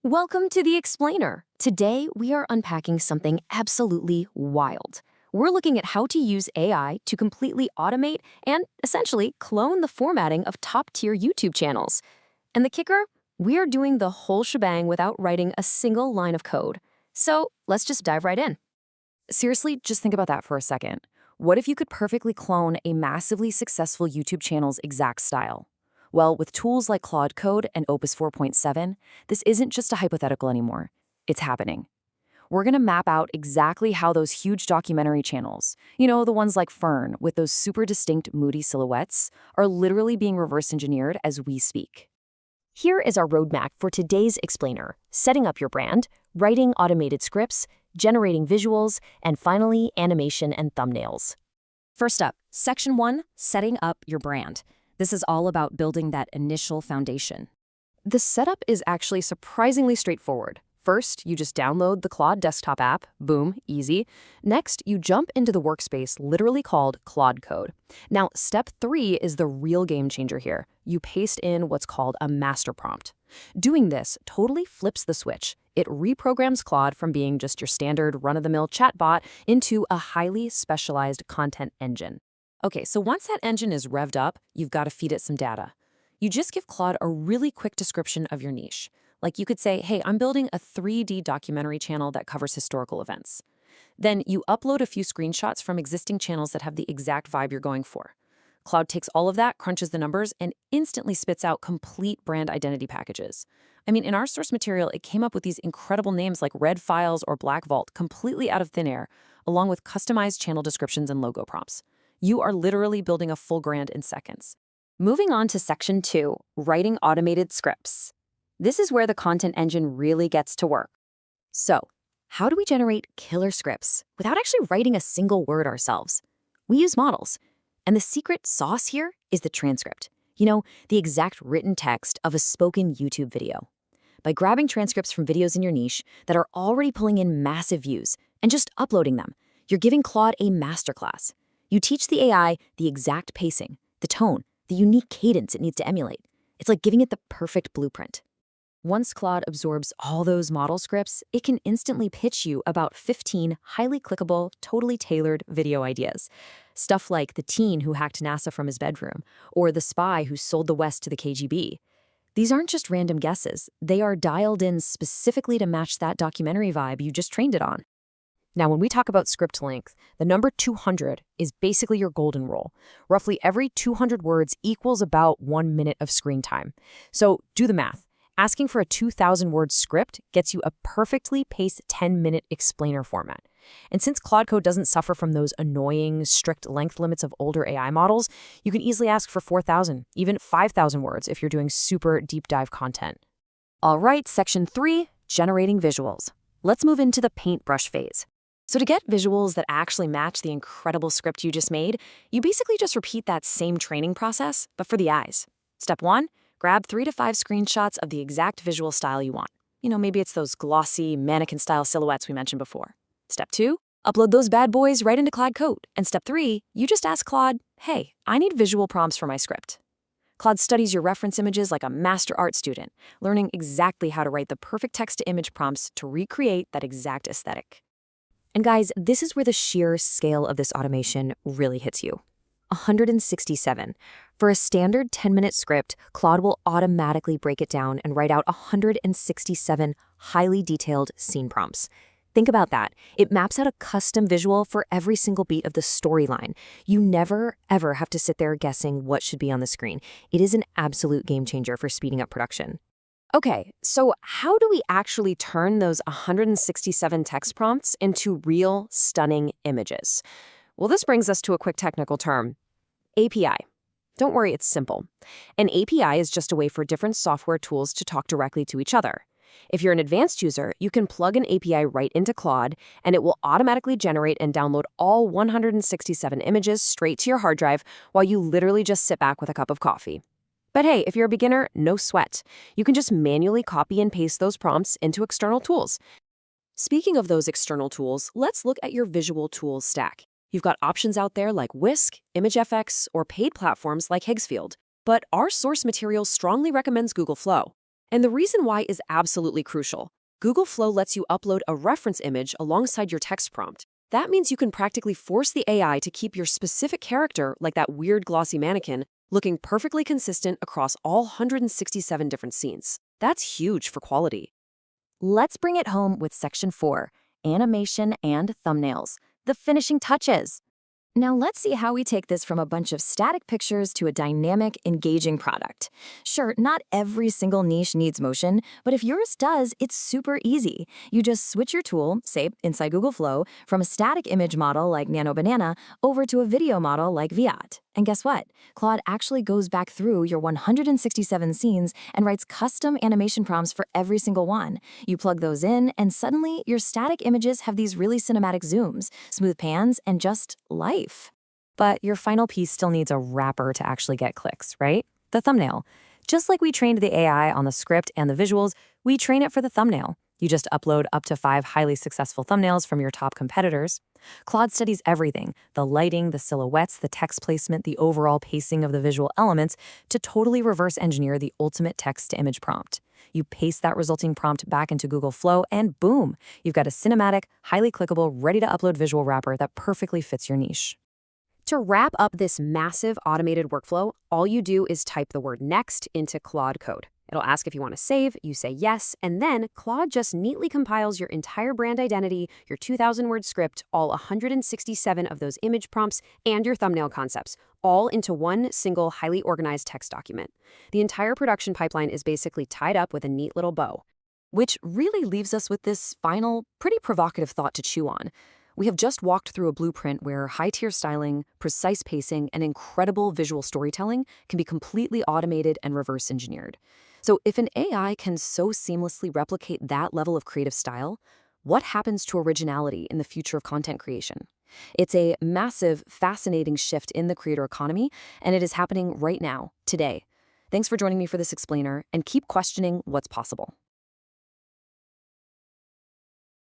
Welcome to the Explainer. Today, we are unpacking something absolutely wild. We're looking at how to use AI to completely automate and essentially clone the formatting of top-tier YouTube channels. And the kicker? We are doing the whole shebang without writing a single line of code. So let's just dive right in. Seriously, just think about that for a second. What if you could perfectly clone a massively successful YouTube channel's exact style? Well, with tools like Claude Code and Opus 4.7, this isn't just a hypothetical anymore. It's happening. We're going to map out exactly how those huge documentary channels, the ones like Fern with those super distinct moody silhouettes, are literally being reverse engineered as we speak. Here is our roadmap for today's Explainer: setting up your brand, writing automated scripts, generating visuals, and finally, animation and thumbnails. First up, Section 1, setting up your brand. This is all about building that initial foundation. The setup is actually surprisingly straightforward. First, you just download the Claude desktop app. Boom, easy. Next, you jump into the workspace literally called Claude Code. Now, step 3 is the real game changer here. You paste in what's called a master prompt. Doing this totally flips the switch. It reprograms Claude from being just your standard run-of-the-mill chatbot into a highly specialized content engine. Okay, so once that engine is revved up, you've got to feed it some data. You just give Claude a really quick description of your niche. Like you could say, hey, I'm building a 3D documentary channel that covers historical events. Then you upload a few screenshots from existing channels that have the exact vibe you're going for. Claude takes all of that, crunches the numbers, and instantly spits out complete brand identity packages. I mean, in our source material, it came up with these incredible names like Red Files or Black Vault, completely out of thin air, along with customized channel descriptions and logo prompts. You are literally building a full brand in seconds. Moving on to Section 2, writing automated scripts. This is where the content engine really gets to work. So, how do we generate killer scripts without actually writing a single word ourselves? We use models. And the secret sauce here is the transcript. The exact written text of a spoken YouTube video. By grabbing transcripts from videos in your niche that are already pulling in massive views and just uploading them, you're giving Claude a masterclass. You teach the AI the exact pacing, the tone, the unique cadence it needs to emulate. It's like giving it the perfect blueprint. Once Claude absorbs all those model scripts, it can instantly pitch you about 15 highly clickable, totally tailored video ideas. Stuff like the teen who hacked NASA from his bedroom, or the spy who sold the West to the KGB. These aren't just random guesses. They are dialed in specifically to match that documentary vibe you just trained it on. Now, when we talk about script length, the number 200 is basically your golden rule. Roughly every 200 words equals about 1 minute of screen time. So do the math. Asking for a 2,000-word script gets you a perfectly paced 10-minute explainer format. And since Claude Code doesn't suffer from those annoying, strict length limits of older AI models, you can easily ask for 4,000, even 5,000 words if you're doing super deep dive content. All right, Section 3, generating visuals. Let's move into the paintbrush phase. So to get visuals that actually match the incredible script you just made, you basically just repeat that same training process, but for the eyes. Step 1, grab 3 to 5 screenshots of the exact visual style you want. Maybe it's those glossy, mannequin-style silhouettes we mentioned before. Step 2, upload those bad boys right into Claude Code. And step 3, you just ask Claude, hey, I need visual prompts for my script. Claude studies your reference images like a master art student, learning exactly how to write the perfect text-to-image prompts to recreate that exact aesthetic. And guys, this is where the sheer scale of this automation really hits you. 167. For a standard 10-minute script, Claude will automatically break it down and write out 167 highly detailed scene prompts. Think about that. It maps out a custom visual for every single beat of the storyline. You never, ever have to sit there guessing what should be on the screen. It is an absolute game changer for speeding up production. Okay, so how do we actually turn those 167 text prompts into real, stunning images? Well, this brings us to a quick technical term: API. Don't worry, it's simple. An API is just a way for different software tools to talk directly to each other. If you're an advanced user, you can plug an API right into Claude, and it will automatically generate and download all 167 images straight to your hard drive while you literally just sit back with a cup of coffee. But hey, if you're a beginner, no sweat. You can just manually copy and paste those prompts into external tools. Speaking of those external tools, let's look at your visual tools stack. You've got options out there like Whisk, ImageFX, or paid platforms like Higgsfield. But our source material strongly recommends Google Flow. And the reason why is absolutely crucial. Google Flow lets you upload a reference image alongside your text prompt. That means you can practically force the AI to keep your specific character, like that weird glossy mannequin, looking perfectly consistent across all 167 different scenes. That's huge for quality. Let's bring it home with Section 4, Animation and Thumbnails, the finishing touches. Now let's see how we take this from a bunch of static pictures to a dynamic, engaging product. Sure, not every single niche needs motion, but if yours does, it's super easy. You just switch your tool, say inside Google Flow, from a static image model like Nano Banana over to a video model like Viat. And guess what? Claude actually goes back through your 167 scenes and writes custom animation prompts for every single one. You plug those in, and suddenly your static images have these really cinematic zooms, smooth pans, and just life. But your final piece still needs a wrapper to actually get clicks, right? The thumbnail. Just like we trained the AI on the script and the visuals, we train it for the thumbnail. You just upload up to 5 highly successful thumbnails from your top competitors. Claude studies everything, the lighting, the silhouettes, the text placement, the overall pacing of the visual elements, to totally reverse engineer the ultimate text-to-image prompt. You paste that resulting prompt back into Google Flow, and boom, you've got a cinematic, highly clickable, ready-to-upload visual wrapper that perfectly fits your niche. To wrap up this massive automated workflow, all you do is type the word next into Claude Code. It'll ask if you want to save, you say yes, and then Claude just neatly compiles your entire brand identity, your 2,000-word script, all 167 of those image prompts, and your thumbnail concepts, all into one single highly organized text document. The entire production pipeline is basically tied up with a neat little bow. Which really leaves us with this final, pretty provocative thought to chew on. We have just walked through a blueprint where high-tier styling, precise pacing, and incredible visual storytelling can be completely automated and reverse-engineered. So if an AI can so seamlessly replicate that level of creative style, what happens to originality in the future of content creation? It's a massive, fascinating shift in the creator economy, and it is happening right now, today. Thanks for joining me for this explainer, and keep questioning what's possible.